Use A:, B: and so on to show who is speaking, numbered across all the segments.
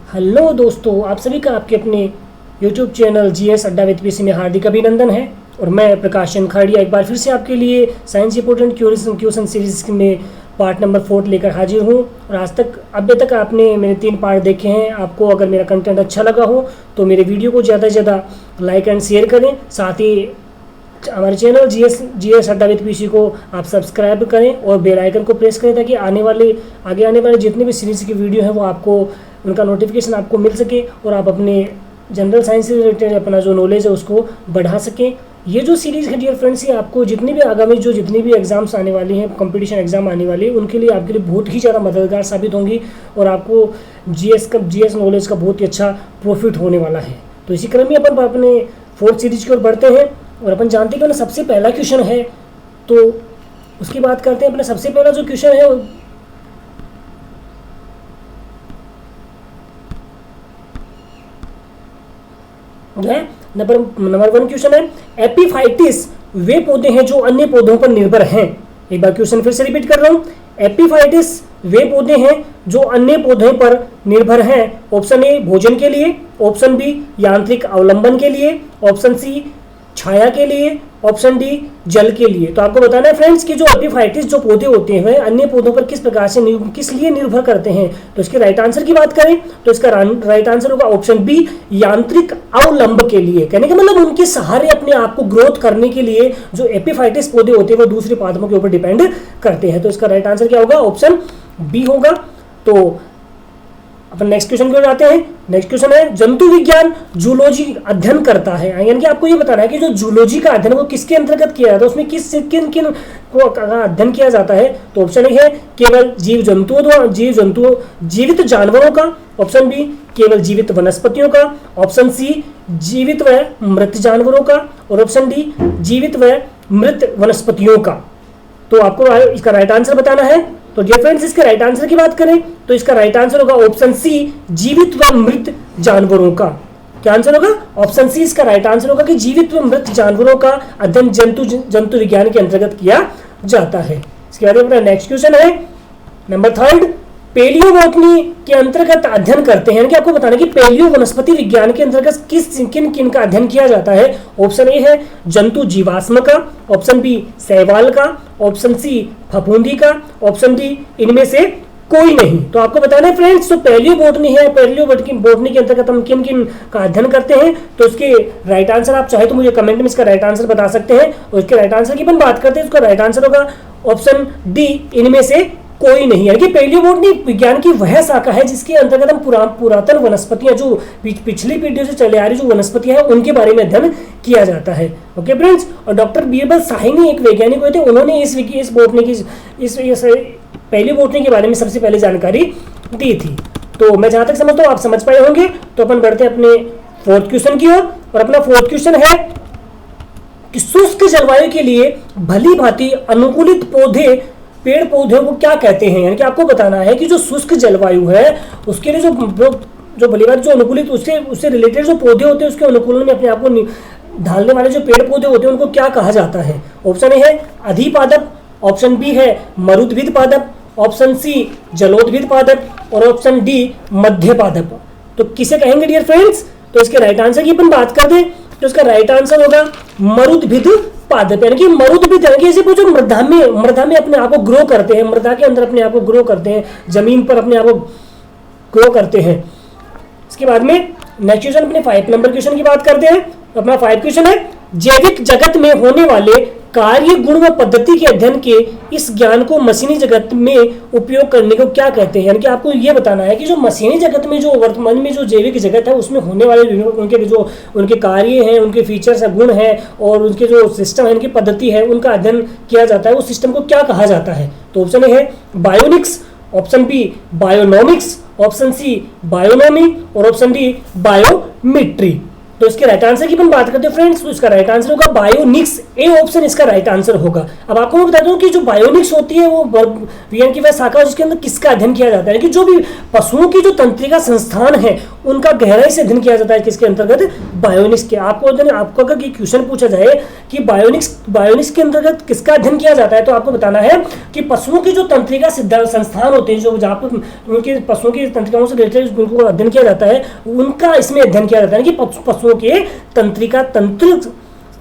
A: Hello दोस्तों, आप सभी का आपके अपने YouTube चैनल जीएस अड्डा विद पीसी में हार्दिक अभिनंदन है। और मैं प्रकाशन खाड़िया एक बार फिर से आपके लिए साइंस इंपोर्टेंट क्वेश्चन सीरीज में पार्ट नंबर 4 लेकर हाजिर हूँ। और अभी तक आपने मेरे 3 पार्ट देखे हैं। आपको अगर मेरा कंटेंट अच्छा लगा हो तो मेरे वीडियो को ज़्यादा से ज़्यादा लाइक एंड शेयर करें। साथ ही हमारे चैनल जीएस अड्डा विद पीसी को आप सब्सक्राइब करें और बेल आइकन को प्रेस करें ताकि आगे आने वाले जितने भी सीरीज़ की वीडियो हैं वो आपको उनका नोटिफिकेशन आपको मिल सके और आप अपने जनरल साइंस से रिलेटेड अपना जो नॉलेज है उसको बढ़ा सकें। ये जो सीरीज़ है डियर फ्रेंड्स, ये आपको जितनी भी एग्जाम्स आने वाली हैं, कंपटीशन एग्जाम आने वाली है, उनके लिए आपके लिए बहुत ही ज़्यादा मददगार साबित होंगी और आपको जीएस नॉलेज का बहुत ही अच्छा प्रॉफिट होने वाला है। तो इसी क्रम में अपन अपने 4th सीरीज की ओर बढ़ते हैं और अपन जानते हैं कि अपना सबसे पहला क्वेश्चन है, तो उसकी बात करते हैं। अपना सबसे पहला जो क्वेश्चन है नंबर 1 क्वेश्चन है, एपिफाइटिस वे पौधे हैं जो अन्य पौधों पर निर्भर हैं। एक बार क्वेश्चन फिर से रिपीट कर रहा हूं, एपिफाइटिस वे पौधे हैं जो अन्य पौधों पर निर्भर हैं। ऑप्शन ए भोजन के लिए, ऑप्शन बी यांत्रिक अवलंबन के लिए, ऑप्शन सी छाया के लिए, ऑप्शन डी जल के लिए। तो आपको बताना है फ्रेंड्स कि जो एपिफाइटिस जो पौधे होते हैं अन्य पौधों पर किस प्रकार से किस लिए निर्भर करते हैं। तो इसके राइट आंसर की बात करें तो इसका राइट आंसर होगा ऑप्शन बी यांत्रिक अवलंब के लिए। कहने का मतलब उनके सहारे अपने आप को ग्रोथ करने के लिए जो एपिफाइटिस पौधे होते हैं वो दूसरे पौधों के ऊपर डिपेंड करते हैं। तो इसका राइट आंसर क्या होगा, ऑप्शन बी होगा। तो अपन नेक्स्ट क्वेश्चन को जाते हैं। नेक्स्ट क्वेश्चन है, जंतु विज्ञान जूलॉजी अध्ययन करता है, यानी कि आपको ये बताना है कि जो जूलॉजी का अध्ययन वो किसके अंतर्गत किया जाता है, उसमें किन किन को अध्ययन किया जाता है। तो ऑप्शन ए है केवल जीवित जानवरों का, ऑप्शन बी केवल जीवित वनस्पतियों का, ऑप्शन सी जीवित व मृत जानवरों का, और ऑप्शन डी जीवित व मृत वनस्पतियों का। तो आपको इसका राइट आंसर बताना है। तो डियर फ्रेंड्स, इसके राइट आंसर की बात करें तो इसका राइट आंसर होगा ऑप्शन सी जीवित व मृत जानवरों का। क्या आंसर होगा, ऑप्शन सी इसका राइट आंसर होगा कि जीवित व मृत जानवरों का अध्ययन जंतु विज्ञान के अंतर्गत किया जाता है। इसके बाद अपना नेक्स्ट क्वेश्चन है नंबर 3, पेलियोबोटनी के अंतर्गत अध्ययन करते हैं, यानी कि आपको बताना है कि पेलियो वनस्पति विज्ञान के अंतर्गत किन किन का अध्ययन किया जाता है। ऑप्शन ए है जंतु जीवाश्म का, ऑप्शन बी शैवाल का, ऑप्शन सी फफूंदी का, ऑप्शन डी इनमें से कोई नहीं। तो आपको बताना है फ्रेंड्स, तो पेलियोबोटनी है, पेलियोबोटनी के अंतर्गत हम किन किन का अध्ययन करते हैं। तो इसके राइट आंसर आप चाहे तो मुझे कमेंट में इसका राइट आंसर बता सकते हैं। और इसके राइट आंसर की अपन बात करते हैं, इसका राइट आंसर होगा ऑप्शन डी इनमें से कोई नहीं। यानी कि पेलियोबोटनी विज्ञान की वह शाखा है जिसके अंतर्गत हम पुरातन वनस्पतियां जो पिछली पीढ़ियों से चले आ रही जो वनस्पतियां हैं उनके बारे में अध्ययन किया जाता है। ओके फ्रेंड्स, और डॉक्टर बीरबल साहनी एक वैज्ञानिक हुए थे, उन्होंने इस पेलियोबोटनी के बारे में सबसे पहले जानकारी दी थी। तो मैं जहां तक समझता हूँ आप समझ पाए होंगे। तो अपन बढ़ते हैं अपने 4th क्वेश्चन की ओर। और अपना 4th क्वेश्चन है कि शुष्क जलवायु के लिए भली भांति अनुकूलित पेड़ पौधों को क्या कहते हैं। यानी कि आपको बताना है कि जो शुष्क जलवायु है उसके लिए जो भलीभांति जो अनुकूलित उससे रिलेटेड जो पौधे होते हैं उसके अनुकूलन में अपने आप को ढालने वाले जो पेड़ पौधे होते हैं उनको क्या कहा जाता है। ऑप्शन ए है अधिपादप, ऑप्शन बी है मरुद्भिद पादप, ऑप्शन सी जलोद्भिद पादप और ऑप्शन डी मध्य पादप। तो किसे कहेंगे डियर फ्रेंड्स। तो इसके राइट आंसर की अपन बात कर दें तो इसका राइट आंसर होगा मरुद्भिद पादप। यानी कि मरुद्भिद जैसे जो मृदा में अपने आप को ग्रो करते हैं, मृदा के अंदर अपने आप को ग्रो करते हैं, जमीन पर अपने आप को ग्रो करते हैं। इसके बाद में नेक्स्ट क्वेश्चन अपने 5 नंबर क्वेश्चन की बात करते हैं। अपना 5 क्वेश्चन है, जैविक जगत में होने वाले कार्य गुण व पद्धति के अध्ययन के इस ज्ञान को मशीनी जगत में उपयोग करने को क्या कहते हैं। यानी कि आपको यह बताना है कि जो मशीनी जगत में जो वर्तमान में जो जैविक जगत है उसमें होने वाले उनके कार्य हैं, उनके फीचर्स है, गुण हैं और उनके जो सिस्टम है, उनकी पद्धति है, उनका अध्ययन किया जाता है, उस सिस्टम को क्या कहा जाता है। तो ऑप्शन ए है bionics, option B bionomics, option C bionomy और ऑप्शन डी बायोमिट्री। तो इसके राइट आंसर की अपन बात करते हैं फ्रेंड्स, तो इसका राइट आंसर होगा बायोनिक्स। ए ऑप्शन इसका राइट आंसर होगा। अब आपको मैं बता दूं कि जो बायोनिक्स होती है वो विज्ञान की वह शाखा है जिसके अंदर किसका अध्ययन किया जाता है कि जो भी पशुओं की जो तंत्रिका संस्थान है उनका गहराई से अध्ययन किया जाता है किसके अंतर्गत, बायोनिक्स के। आपको अगर ये क्वेश्चन पूछा जाए कि बायोनिक्स के अंतर्गत किसका अध्ययन किया जाता है, तो आपको बताना है कि पशुओं की जो तंत्रिका संस्थान होते हैं, जो जहाँ पर उनके पशुओं की तंत्रिकाओं से रिलेटेड उनको अध्ययन किया जाता है, उनका इसमें अध्ययन किया जाता है कि पशुओं के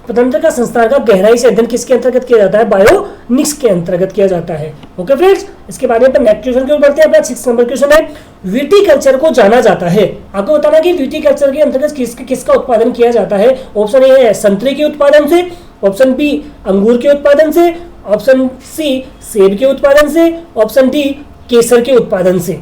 A: तंत्र का संस्थान का गहराई से अध्ययन किसके अंतर्गत किया जाता है, बायोनिक्स के अंतर्गत किया जाता है। ओके फ्रेंड्स, इसके बाद में नेक्स्ट क्वेश्चन की ओर बढ़ते हैं। अपना 6 नंबर क्वेश्चन है, विटीकल्चर को जाना जाता है। आपको बताना कि विटीकल्चर के अंतर्गत किसका उत्पादन किया जाता है। ऑप्शन ए है संतरे के उत्पादन से, ऑप्शन बी अंगूर के उत्पादन से, ऑप्शन सी सेब के उत्पादन से, ऑप्शन डी केसर के उत्पादन से।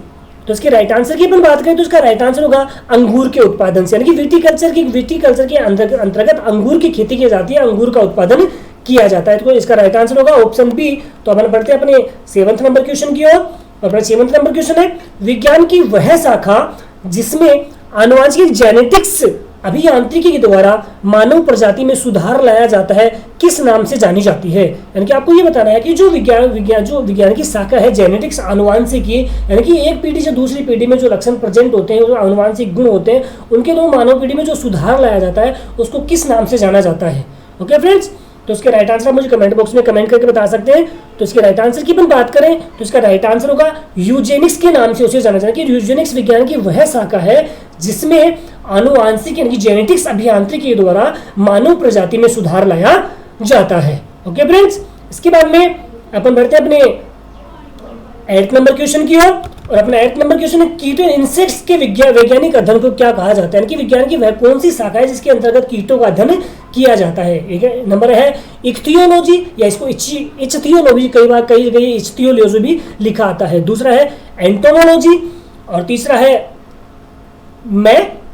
A: तो इसके राइट आंसर की अपन बात करें तो इसका राइट आंसर होगा अंगूर के उत्पादन से, यानी कि विटीकल्चर के अंतर्गत अंगूर की खेती की जाती है, अंगूर का उत्पादन किया जाता है। तो इसका राइट आंसर होगा ऑप्शन बी। तो अपन बढ़ते हैं अपने 7वें नंबर क्वेश्चन की ओर। अपना 7वें नंबर क्वेश्चन है, विज्ञान की वह शाखा जिसमें आनुवांशिक जेनेटिक्स अभियांत्रिकी के द्वारा मानव प्रजाति में सुधार लाया जाता है, किस नाम से जानी जाती है। यानी कि आपको ये बताना है कि जो विज्ञान की शाखा है जेनेटिक्स आनुवांशिकी, यानी कि एक पीढ़ी से दूसरी पीढ़ी में जो लक्षण प्रेजेंट होते हैं, जो आनुवांशिक गुण होते हैं, उनके दो मानव पीढ़ी में जो सुधार लाया जाता है उसको किस नाम से जाना जाता है। ओके फ्रेंड्स, तो इसके राइट आंसर मुझे कमेंट बॉक्स में कमेंट करके बता सकते हैं। तो इसके राइट आंसर की अपन बात करें तो इसका राइट आंसर होगा यूजेनिक्स के नाम से उसे जाना जाता है कि यूजेनिक्स विज्ञान की वह शाखा है जिसमें आनुवांशिक यानी कि जेनेटिक्स अभियांत्रिकी के द्वारा मानव प्रजाति में सुधार लाया जाता है। ओके फ्रेंड्स, इसके बाद में अपन बढ़ते हैं अपने 8 नंबर क्वेश्चन की ओर। और अपना 8 नंबर क्वेश्चन है, कीटो इंसेक्ट्स के वैज्ञानिक अध्ययन को क्या कहा जाता है, यानी कि विज्ञान की वह कौन सी शाखा है जिसके अंतर्गत कीटों का अध्ययन किया जाता है। एक नंबर है इख्तियोलॉजी, या इसको इच्थियोलॉजी, कई इच्थियोलॉजी भी लिखा आता है। दूसरा है एंटोमोलॉजी और तीसरा है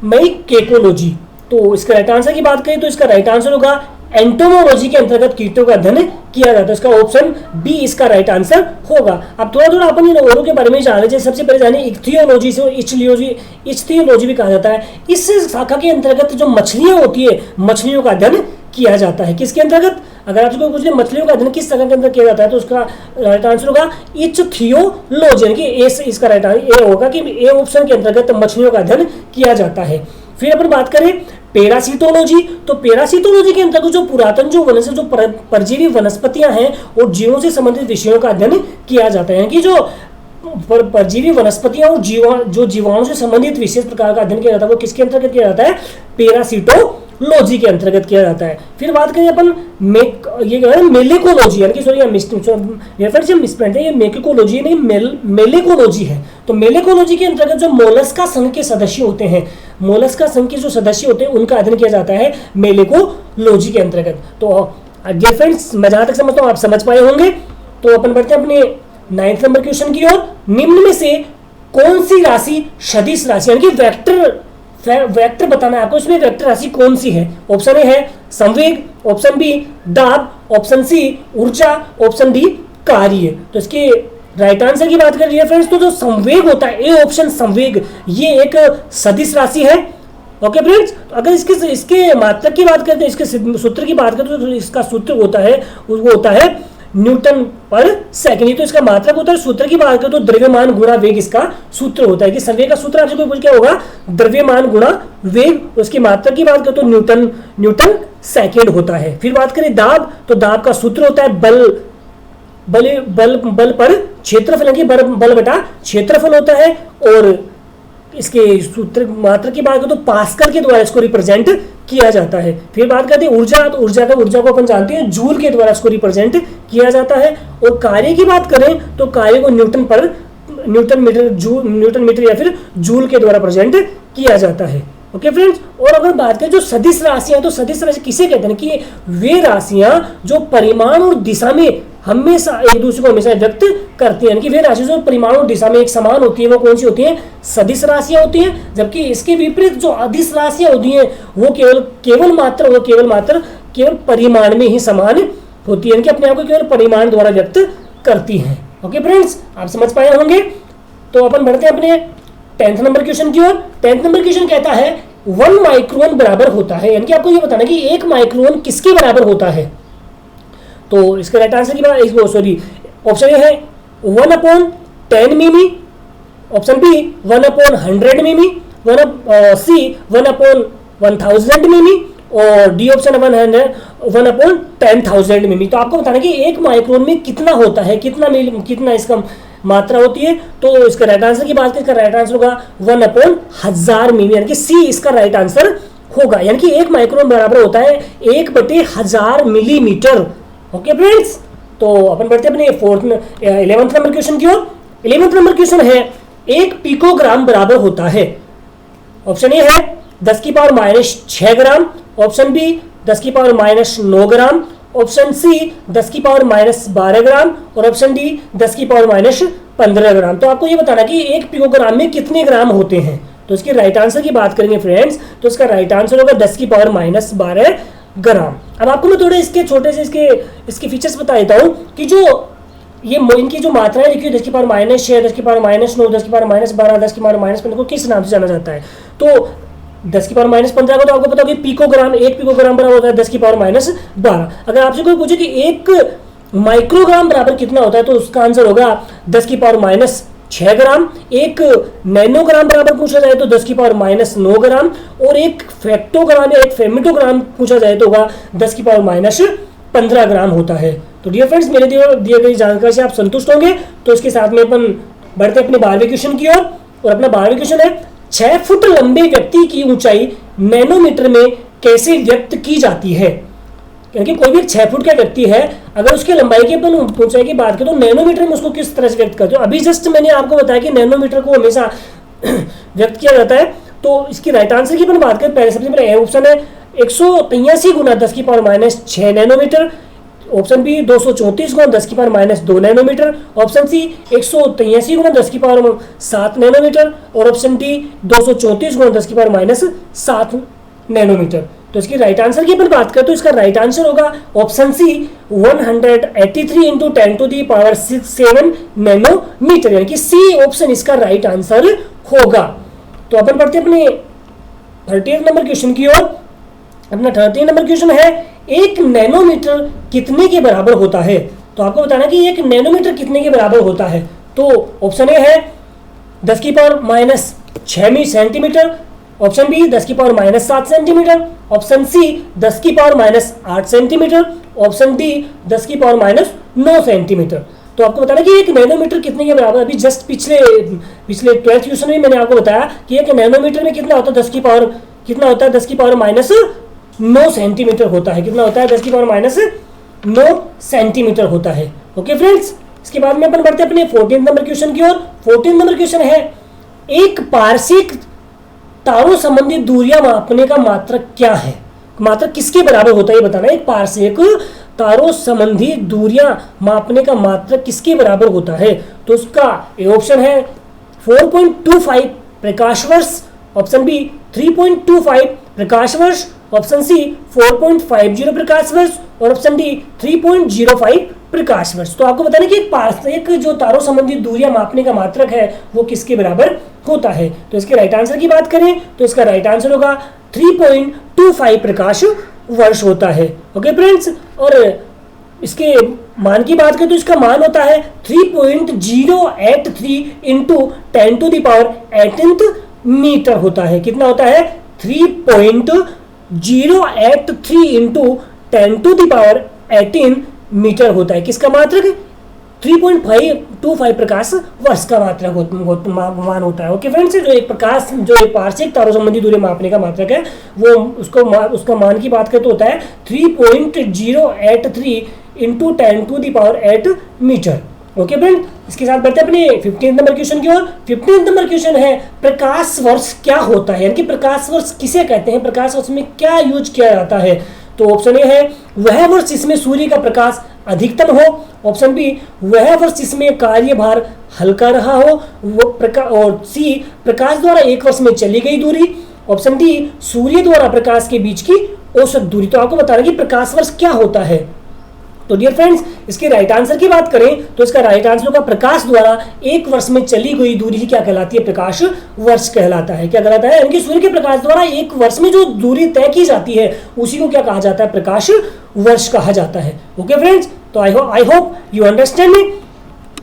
A: मैकेकोलॉजी। तो इसका राइट आंसर की बात करें तो इसका राइट आंसर होगा एंटोमोलॉजी के अंतर्गत कीटों का अध्ययन किया जाता है। इसका ऑप्शन बी इसका राइट आंसर होगा। अब थोड़ा अपन इन औरों के बारे में जान रहे हैं। सबसे पहले जानिए इख्तियोलॉजी से इच्थियोलॉजी भी कहा जाता है। इस शाखा के अंतर्गत जो मछलियां होती है, मछलियों का अध्ययन किया जाता है। किसके अंतर्गत, अगर आपको पूछ ले मछलियों का अध्ययन किस शाखा के अंदर किया जाता है तो उसका राइट आंसर होगा इच्थियोलॉजी, यानी कि इसका राइट आंसर होगा कि ए ऑप्शन के अंतर्गत मछलियों का अध्ययन किया जाता है। फिर अपन बात करें पैरासिटोलॉजी, तो पैरासिटोलॉजी के अंतर्गत जो पुरातन जो परजीवी वनस्पतियां हैं और जीवों से संबंधित विषयों का अध्ययन किया जाता है कि जो परजीवी वनस्पतियां और जो जीवाणु से संबंधित विशेष प्रकार का अध्ययन किया जाता है वो किसके अंतर्गत किया जाता है, पैरासिटोलॉजी के अंतर्गत किया जाता है। फिर बात करें अपन मेलेकोलॉजी, यानी कि ये मेकेकोलॉजी नहीं मेलेकोलॉजी है। तो मेलेकोलॉजी के अंतर्गत जो मोलस्का संघ के सदस्य होते हैं, मोलस्का संघ के जो सदस्य होते हैं उनका अध्ययन किया जाता है मेलेकोलॉजी के अंतर्गत। तो डियर फ्रेंड्स, मैं जहां तक समझता हूं आप समझ पाए होंगे। तो अपन बढ़ते हैं अपने 9 नंबर क्वेश्चन की ओर। निम्न में से कौन सी राशि सदिश राशि, यानी कि वेक्टर बताना है आपको, इसमें वेक्टर राशि कौन सी है। ऑप्शन ए है संवेग, ऑप्शन बी दाब, ऑप्शन सी ऊर्जा, ऑप्शन डी कार्य। तो इसके राइट आंसर की बात करिए फ्रेंड्स तो जो संवेग होता है, ए ऑप्शन संवेग, ये एक सदिश राशि है। ओके फ्रेंड्स, अगर इसके मात्रक की बात करते हैं, इसके सूत्र की बात करते हैं तो इसका सूत्र होता है वो होता है न्यूटन पर सेकंड। तो इसका मात्रक होता है। सूत्र की बात करें तो द्रव्यमान गुणा वेग इसका सूत्र होता है कि संवेग का सूत्र आपसे कोई क्या होगा, द्रव्यमान गुणा वेग। उसकी मात्रक की बात करें तो न्यूटन सेकंड होता है। फिर बात करें दाब, तो दाब का सूत्र होता है बल पर क्षेत्रफल, यानी बल बटा क्षेत्रफल होता है। और इसके सूत्र मात्रा की बात करें तो पास्कल के द्वारा इसको रिप्रेजेंट किया जाता है। फिर बात करते हैं ऊर्जा, तो ऊर्जा को अपन जानते हैं जूल के द्वारा इसको रिप्रेजेंट किया जाता है। और कार्य की बात करें तो कार्य को न्यूटन मीटर या फिर जूल के द्वारा प्रेजेंट किया जाता है। ओके फ्रेंड्स, और अगर बात करें जो सदिश राशियां, तो सदिश राशि किसे कहते हैं कि वे राशियां जो परिमाण और दिशा में हमेशा एक दूसरे को हमेशा व्यक्त करती हैं, कि वे राशि जो परिमाण और दिशा में एक समान होती है वो कौन सी होती है, सदिश राशियां होती हैं। जबकि इसके विपरीत जो अदिश राशियां होती हैं वो केवल परिमाण में ही समान होती है, कि अपने आप को केवल परिमाण द्वारा व्यक्त करती हैं। ओके फ्रेंड्स, आप समझ पाए होंगे। तो अपन बढ़ते हैं अपने 10th नंबर क्वेश्चन की ओर। 10th नंबर क्वेश्चन कहता है 1 माइक्रोन बराबर होता है, यानी कि आपको ये बताना कि 1 माइक्रोन किसके बराबर होता है। तो इसका राइट आंसर की बात ऑप्शन ए है 1/10 मिमी, ऑप्शन बी 1/100 मिमी, सी 1/1000 मिमी और डी ऑप्शन 1/10,000 मिमी। तो आपको बताना कि एक माइक्रोन में कितना होता है, कितना इसका मात्रा होती है। तो इसका राइट आंसर की बात करें, इसका राइट आंसर होगा 1/1000 मिमी, यानी कि सी इसका राइट आंसर होगा। यानी कि एक माइक्रोन बराबर होता है 1/1000 मिलीमीटर। ओके फ्रेंड्स, तो अपन बढ़ते अपने 11th नंबर क्वेश्चन की ओर। 11th नंबर क्वेश्चन है, एक पिकोग्राम बराबर होता है, ऑप्शन ए है 10⁻⁻6 ग्राम, ऑप्शन बी 10⁻⁻9 ग्राम, ऑप्शन सी 10⁻⁻12 ग्राम और ऑप्शन डी 10⁻⁻15 ग्राम। तो आपको ये बताना कि एक पिकोग्राम में कितने ग्राम होते हैं। तो इसके राइट आंसर की बात करेंगे फ्रेंड्स, तो इसका राइट आंसर होगा 10⁻⁻12 ग्राम। अब आपको मैं थोड़े इसके छोटे से इसके फीचर्स बता देता हूँ कि जो ये इनकी जो मात्राएं लिखी है 10⁻⁻6, 10⁻�9, 10⁻⁻12, 10⁻⁻15 को किस नाम से जाना जाता है। तो 10⁻15 को तो आपको पता होगा पिकोग्राम, एक पिकोग्राम बराबर होता है 10⁻12। अगर आपसे कोई पूछे कि एक माइक्रोग्राम बराबर कितना होता है, तो उसका आंसर होगा 10⁻6 ग्राम। एक नैनोग्राम बराबर पूछा जाए तो 10⁻9 ग्राम और एक फेक्टोग्राम या एक फेमिटोग्राम पूछा जाए तो होगा 10⁻15 ग्राम होता है। तो डियर फ्रेंड्स, मेरे दिए गई जानकारी से आप संतुष्ट होंगे। तो इसके साथ में अपन बढ़ते अपने 12वें क्वेश्चन की ओर। और अपना 12वें क्वेश्चन है, 6 फुट लंबे व्यक्ति की ऊंचाई नैनोमीटर में कैसे व्यक्त की जाती है। क्योंकि कोई भी 6 फुट का व्यक्ति है, अगर उसकी लंबाई की अपन ऊंचाई की बात करें तो नैनोमीटर में उसको किस तरह से व्यक्त करते हो। अभी जस्ट मैंने आपको बताया कि नैनोमीटर को हमेशा व्यक्त किया जाता है। तो इसकी राइट आंसर की अपन बात करें, पहले सबसे पहले ऑप्शन है 183 गुना 10⁻6 नैनोमीटर, ऑप्शन बी 234 गुना 10⁻2 नैनोमीटर, ऑप्शन सी 183 गुना 10⁻7 नैनोमीटर और ऑप्शन डी 234 गुना 10⁻7 नैनोमीटर। तो इसकी राइट आंसर की अपन बात करें तो इसका राइट आंसर होगा ऑप्शन सी 183 × 10⁻67 नैनोमीटर, यानी कि सी ऑप्शन इसका राइट आंसर होगा। तो अपन पढ़ते अपने 30 नंबर क्वेश्चन की ओर। अपना 30 नंबर क्वेश्चन है, एक नैनोमीटर कितने के बराबर होता है। तो आपको बताना कि एक नैनोमीटर कितने के बराबर होता है। तो ऑप्शन ए है 10⁻6 centimetre, option B 10⁻7 centimetre, option C 10⁻8 centimetre, option D 10⁻9 centimetre. तो आपको बताना कि एक नैनोमीटर कितने के बराबर। अभी जस्ट पिछले 12th क्वेश्चन में मैंने आपको बताया कि एक नैनोमीटर में कितना होता है, 10⁻9 सेंटीमीटर होता है। कितना होता है, 10⁻9 सेंटीमीटर होता है। ओके फ्रेंड्स, इसके बाद में अपन बढ़ते हैं अपने 14 नंबर क्वेश्चन की ओर। 14 नंबर क्वेश्चन है, एक पारसिक तारों संबंधी दूरियां मापने का मात्रक क्या है। मात्रक किसके बराबर होता है ये बताना। एक पारसिक तारों संबंधी दूरियां मापने का मात्रक किसके बराबर होता है। तो उसका ए ऑप्शन है 4.25 प्रकाश वर्ष, ऑप्शन बी 3.25 प्रकाश वर्ष, ऑप्शन सी 4.50 प्रकाश वर्ष और ऑप्शन डी 3.05 प्रकाश वर्ष। तो आपको बताना कि एक जो तारों संबंधी दूरियां मापने का मात्रक है वो किसके बराबर होता है। तो इसके राइट आंसर की बात करें तो इसका राइट आंसर होगा 3.25 प्रकाश वर्ष होता है। ओके फ्रेंड्स, और इसके मान की बात करें तो इसका मान होता है 3.083 × 10⁻18 मीटर होता है। कितना होता है, 3.083 × 10⁻18 मीटर होता है। किसका मात्रक, 3.25 प्रकाश वर्ष का मात्रक मान होता है। ओके फ्रेंड्स, जो एक पारसिक तारों संबंधी दूरी मापने का मात्रक है वो उसका मान की बात करें तो होता है 3.083 × 10⁸ मीटर। ओके फ्रेंड, इसके साथ बढ़ते हैं अपने 15 नंबर क्वेश्चन की ओर। 15 नंबर क्वेश्चन है, प्रकाश वर्ष क्या होता है, यानी कि प्रकाश वर्ष किसे कहते हैं, प्रकाश वर्ष में क्या यूज किया जाता है। तो ऑप्शन ए है वह वर्ष जिसमें सूर्य का प्रकाश अधिकतम हो, ऑप्शन बी वह वर्ष जिसमें कार्यभार हल्का रहा हो और सी प्रकाश द्वारा एक वर्ष में चली गई दूरी, ऑप्शन डी सूर्य द्वारा प्रकाश के बीच की औसत दूरी। तो आपको बताना कि प्रकाश वर्ष क्या होता है। तो डियर फ्रेंड्स, इसके राइट आंसर की बात करें तो इसका राइट आंसर होगा प्रकाश द्वारा एक वर्ष में चली गई दूरी ही क्या कहलाती है, प्रकाश वर्ष कहलाता है। क्या कहलाता है, यानी सूर्य के प्रकाश द्वारा एक वर्ष में जो दूरी तय की जाती है उसी को क्या कहा जाता है, प्रकाश वर्ष कहा जाता है। ओके फ्रेंड्स, तो I hope you understand me.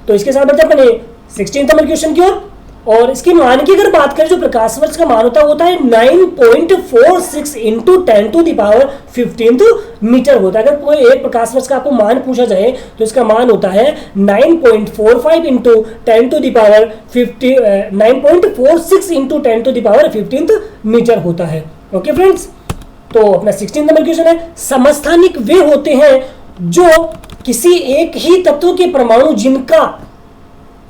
A: तो इसके साथ बढ़ते अपने 16 नंबर क्वेश्चन की ओर। और इसके मान की अगर बात करें, जो प्रकाश वर्ष का मान होता है 9.46 इंटू 10⁻15 मीटर होता है। अगर कोई एक प्रकाश वर्ष का आपको मान पूछा जाए तो इसका मान होता है 9.45 इंटू 9.46 इंटू 10⁻15 मीटर होता है। ओके फ्रेंड्स, तो अपना 16 नंबर क्वेश्चन है, समस्थानिक वे होते हैं जो किसी एक ही तत्व के परमाणु जिनका,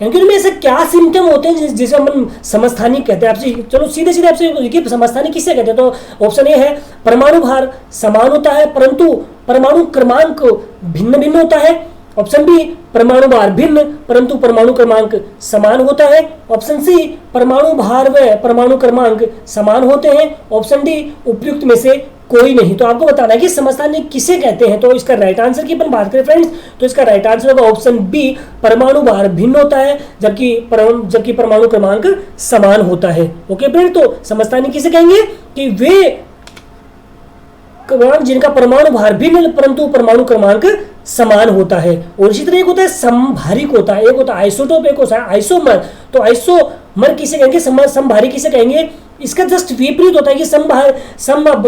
A: यानी उनमें ऐसे क्या सिम्टम होते हैं जिसे हम समस्थानिक कहते हैं। आपसे चलो सीधे सीधे आपसे समस्थानिक किसे कहते हैं, तो ऑप्शन ए है परमाणु भार समान होता है परंतु परमाणु क्रमांक भिन्न भिन्न होता है। ऑप्शन बी परमाणु भार भिन्न परंतु परमाणु क्रमांक समान होता है। ऑप्शन सी परमाणु भार व परमाणु क्रमांक समान होते हैं। ऑप्शन डी उपयुक्त में से कोई नहीं। तो आपको बताना है कि समस्थानिक किसे कहते हैं। तो इसका राइट आंसर की अपन बात करें फ्रेंड्स, तो इसका राइट आंसर होगा ऑप्शन बी, परमाणु भार भिन्न होता है जबकि परमाणु क्रमांक समान होता है। ओके फ्रेंड, तो समस्थानिक किसे कहेंगे कि वे जिनका परमाणु भार भिन्न परंतु परमाणु क्रमांक समान होता है। और इसी तरह एक होता है समभारिक होता है, एक होता है आइसोटोप, एक होता है आइसोमर। तो आइसोमर किसे कहेंगे, समभारिक किसे कहेंगे, इसका जस्ट विपरीत होता है कि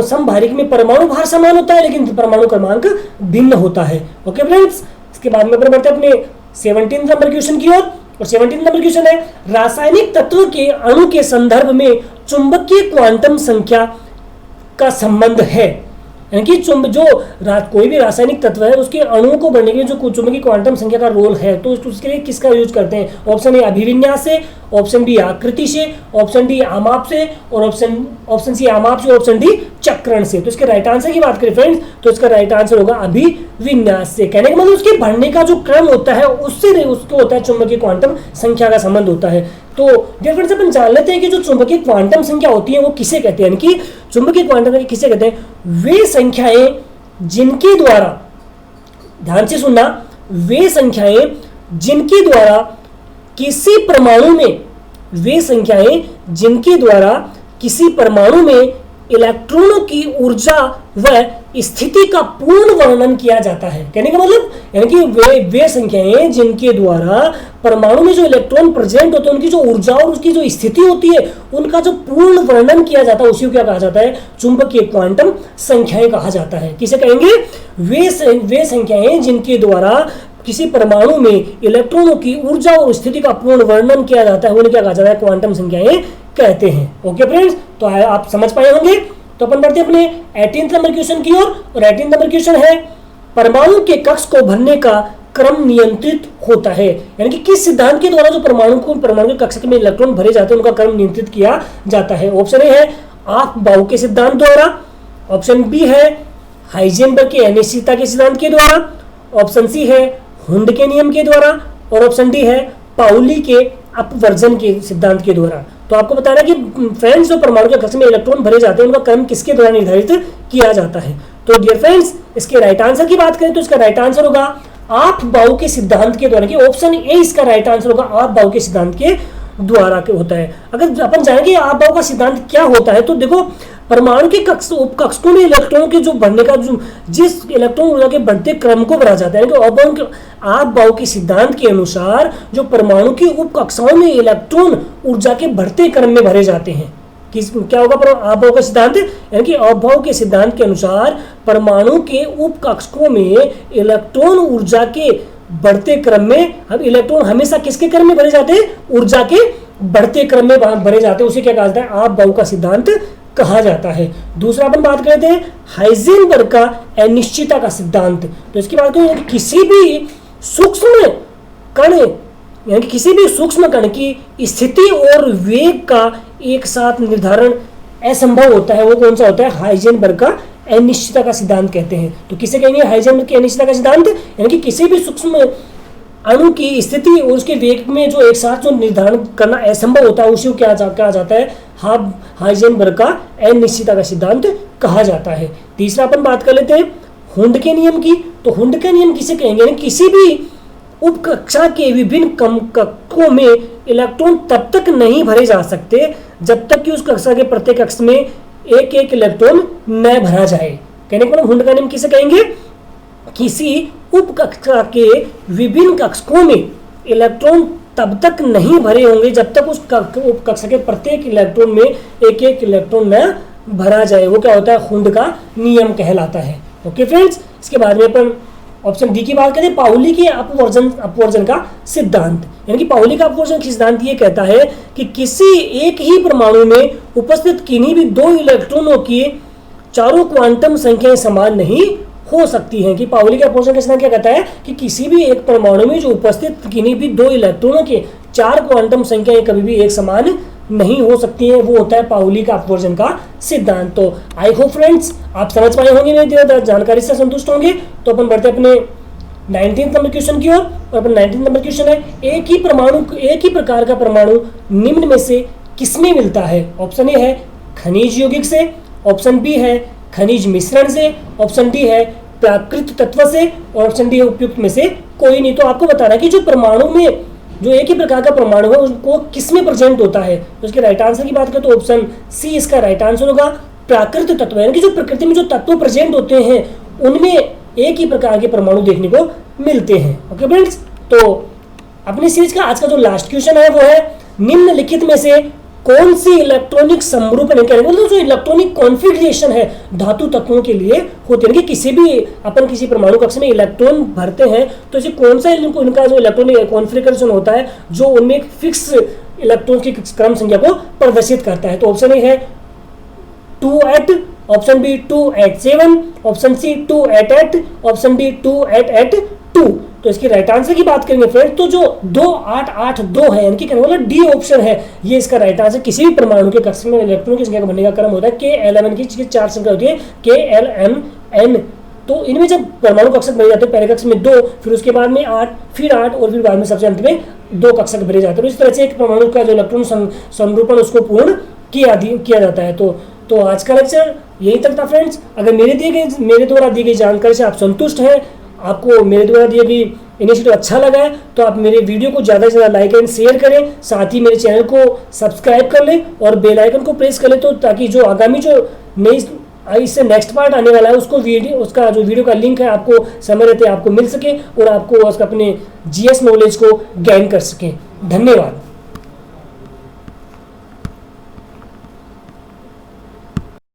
A: समभारिक में परमाणु भार समान होता है लेकिन परमाणु क्रमांक भिन्न होता है। ओके फ्रेंड्स, इसके बाद में बढ़ते हैं अपने 17 नंबर क्वेश्चन की ओर। और 17 नंबर क्वेश्चन है, रासायनिक तत्व के अणु के संदर्भ में चुंबकीय क्वांटम संख्या का संबंध है। यानी कि कोई भी रासायनिक तत्व है उसके अणुओं को बढ़ने के लिए जो चुंबकीय क्वांटम संख्या का रोल है, तो उसके लिए किसका यूज करते हैं। ऑप्शन ए अभिविन्यास से, ऑप्शन बी आकृति से, ऑप्शन डी आमाप से, और ऑप्शन सी आमाप से, ऑप्शन डी चक्रण से। तो इसके राइट आंसर की बात करें फ्रेंड्स, तो इसका राइट आंसर होगा अभिविन्यास से। कहने का मतलब उसके बढ़ने का जो क्रम होता है उससे उसको होता है चुंबकीय क्वांटम संख्या का संबंध होता है। तो डियर फ्रेंड्स, अपन जान लेते हैं कि जो चुंबकीय क्वांटम संख्या होती है वो किसे कहते हैं। यानी कि चुंबकीय क्वांटम संख्या किसे कहते हैं, वे संख्याएं जिनके द्वारा, ध्यान से सुनना, वे संख्याएं जिनके द्वारा किसी परमाणु में, वे संख्याएं जिनके द्वारा किसी परमाणु में इलेक्ट्रॉनों की ऊर्जा व स्थिति का पूर्ण वर्णन किया जाता है। कहने का मतलब यानी कि वे संख्याएं जिनके द्वारा परमाणु में जो इलेक्ट्रॉन प्रेजेंट होते हैं उनकी जो ऊर्जा और उसकी जो स्थिति होती है उनका जो पूर्ण वर्णन किया जाता है उसी को क्या कहा जाता है, चुंबकीय क्वांटम संख्याएं कहा जाता है। किसे कहेंगे, वे संख्याएं जिनके द्वारा किसी परमाणु में इलेक्ट्रॉनों की ऊर्जा और स्थिति का पूर्ण वर्णन किया जाता है उन्हें क्या कहा जाता है, क्वांटम संख्याएं कहते हैं। ओके फ्रेंड्स, तो आप समझ पाए होंगे। तो अपन बढ़ते हैं अपने 18 नंबर क्वेश्चन की ओर। और 18 नंबर क्वेश्चन है, परमाणु के कक्ष को भरने का क्रम नियंत्रित होता है। यानी कि किस सिद्धांत के द्वारा जो परमाणु के कक्ष में इलेक्ट्रॉन भरे जाते हैं उनका क्रम नियंत्रित किया जाता है। ऑप्शन ए है अफ-बाउ के सिद्धांत द्वारा, ऑप्शन बी है हाइजेनबर्ग के अनिश्चितता के सिद्धांत के द्वारा, ऑप्शन सी है हुंड के नियम के द्वारा, और ऑप्शन डी है पाउली के अपवर्जन के सिद्धांत के द्वारा। तो आपको बताना कि फ्रेंड्स जो परमाणु के कक्ष में इलेक्ट्रॉन भरे जाते हैं उनका क्रम किसके द्वारा निर्धारित किया जाता है। तो डियर फ्रेंड्स, इसके राइट आंसर की बात करें तो इसका राइट आंसर होगा अफ-बाउ के सिद्धांत के द्वारा, कि ऑप्शन ए इसका राइट आंसर होगा, अफ-बाउ के सिद्धांत के द्वारा होता है। अगर अपन जानेंगे अफ-बाउ का सिद्धांत क्या होता है, तो देखो परमाणु के उपकक्षों में इलेक्ट्रॉन के जो बढ़ने का जिस इलेक्ट्रॉन ऊर्जा के बढ़ते क्रम को बढ़ा जाता है, अफ-बाउ के सिद्धांत के अनुसार जो परमाणु की उपकक्षाओं में इलेक्ट्रॉन ऊर्जा के बढ़ते क्रम में भरे जाते हैं। क्या होगा अफ-बाउ का सिद्धांत, यानी कि अफ-बाउ के सिद्धांत के अनुसार परमाणु के उपकक्षों में इलेक्ट्रॉन ऊर्जा के बढ़ते क्रम में, अब इलेक्ट्रॉन हमेशा किसके क्रम में भरे जाते हैं, ऊर्जा के बढ़ते क्रम में भरे जाते हैं, उसे क्या कहा जाता है, अफ-बाउ का सिद्धांत कहा जाता है। दूसरा अपन बात करते हैं हाइजेनबर्ग का अनिश्चितता का सिद्धांत। तो इसकी बात करें कि किसी भी सूक्ष्म कण, यानी कि किसी भी सूक्ष्म कण की स्थिति और वेग का एक साथ निर्धारण असंभव होता है, वो कौन सा होता है, हाइजेनबर्ग का अनिश्चितता का सिद्धांत कहते हैं। तो किसे कहेंगे, हाइजेनबर्ग की अनिश्चितता का सिद्धांत, यानी कि किसी भी सूक्ष्म अणु की स्थिति और उसके वेग में जो एक साथ जो निर्धारण करना असंभव होता है उसी को क्या कहा जाता है, हाइजेनबर्ग का अनिश्चितता का सिद्धांत कहा जाता है। तीसरा अपन बात कर लेते हैं हुंड के नियम की। तो हुंड का नियम किसे कहेंगे, किसी भी उपकक्षा के विभिन्न कक्षों में इलेक्ट्रॉन तब तक नहीं भरे जा सकते जब तक कि उस कक्षा के प्रत्येक कक्ष में एक एक इलेक्ट्रॉन न भरा जाए। कहने का मतलब हुंड का नियम किसे कहेंगे, किसी उपकक्षा के विभिन्न कक्षों में इलेक्ट्रॉन तब तक नहीं भरे होंगे जब तक उस कक्षा के प्रत्येक इलेक्ट्रॉन में एक एक इलेक्ट्रॉन न भरा जाए। वो क्या होता है, हुंड का नियम कहलाता है। ओके फ्रेंड्स, इसके बाद में अपन ऑप्शन डी की बात करें, पाउली की अपवर्जन का सिद्धांत। यानी कि पाउली का अपवर्जन सिद्धांत ये कहता है कि किसी एक ही परमाणु में उपस्थित किन्हीं भी दो इलेक्ट्रॉनों की चारों क्वांटम संख्याएं समान नहीं हो सकती हैं। कि पाउली का अपवर्जन का सिद्धांत क्या कहता है कि किसी भी एक परमाणु में जो उपस्थित किन्हीं भी दो इलेक्ट्रॉनों के चार क्वांटम संख्याएं कभी भी एक समान नहीं हो सकती हैं। वो होता है पाउली का अपवर्जन का सिद्धांत। तो आई होप फ्रेंड्स आप समझ पाए होंगे, मेरी जानकारी से संतुष्ट होंगे। तो अपन बढ़ते अपने 19 नंबर क्वेश्चन की ओर। और अपन 19 नंबर क्वेश्चन है, एक ही प्रकार का परमाणु निम्न में से किसमें मिलता है। ऑप्शन ए है खनिज यौगिक से, ऑप्शन बी है खनिज मिश्रण से, ऑप्शन डी है प्राकृत तत्व से, और ऑप्शन डी है उपयुक्त में से कोई नहीं। तो आपको बता रहा है कि जो परमाणु में जो एक ही प्रकार का परमाणु है उसको किसमें प्रेजेंट होता है। तो इसके राइट आंसर की बात करें तो ऑप्शन सी इसका राइट आंसर होगा, प्राकृत तत्व। यानी कि जो प्रकृति में जो तत्व प्रेजेंट होते हैं उनमें एक ही प्रकार के परमाणु देखने को मिलते हैं। ओके फ्रेंड्स, तो अपनी सीरीज का आज का जो लास्ट क्वेश्चन है वो है, निम्नलिखित में से कौन सी इलेक्ट्रॉनिक समरूपण मतलब जो इलेक्ट्रॉनिक कॉन्फ़िगरेशन है धातु तत्वों के लिए होती है कि किसी भी अपन किसी परमाणु कक्ष में इलेक्ट्रॉन भरते हैं तो इसे कौन सा उनका जो इलेक्ट्रॉनिक कॉन्फ़िगरेशन होता है जो उनमें एक फिक्स इलेक्ट्रॉन की क्रम संख्या को प्रदर्शित करता है। तो ऑप्शन ए है 2 option B 2 option C 2 option D 2 तो इसकी राइट आंसर की बात करेंगे फ्रेंड तो जो 2882 है यानी कि कहने वाला डी ऑप्शन है ये इसका राइट आंसर। किसी भी परमाणु के कक्ष में इलेक्ट्रॉन की संख्या का बनने का क्रम होता है K-L-M-N की चार संख्या होती है K-L-M-N। तो इनमें जब परमाणु कक्षक बने जाते हैं पहले कक्ष में 2 फिर उसके बाद में 8 फिर 8 और फिर बाद में सबसे अंत में 2 कक्षक भरे जाते हैं। इस तरह से एक परमाणु का जो इलेक्ट्रॉन संरूपण उसको पूर्ण किया जाता है। तो आज का लेक्चर यही तक था फ्रेंड्स। अगर मेरे द्वारा दी गई जानकारी से आप संतुष्ट हैं, आपको मेरे द्वारा दिए गई इनिशिएटिव अच्छा लगा है तो आप मेरे वीडियो को ज़्यादा से ज़्यादा लाइक एंड शेयर करें, साथ ही मेरे चैनल को सब्सक्राइब कर लें और बेल आइकन को प्रेस कर लें तो ताकि जो आगामी जो नई इससे नेक्स्ट पार्ट आने वाला है उसका जो वीडियो का लिंक है आपको समय रहते आपको मिल सके और आपको उसका अपने GS नॉलेज को गेन कर सकें। धन्यवाद।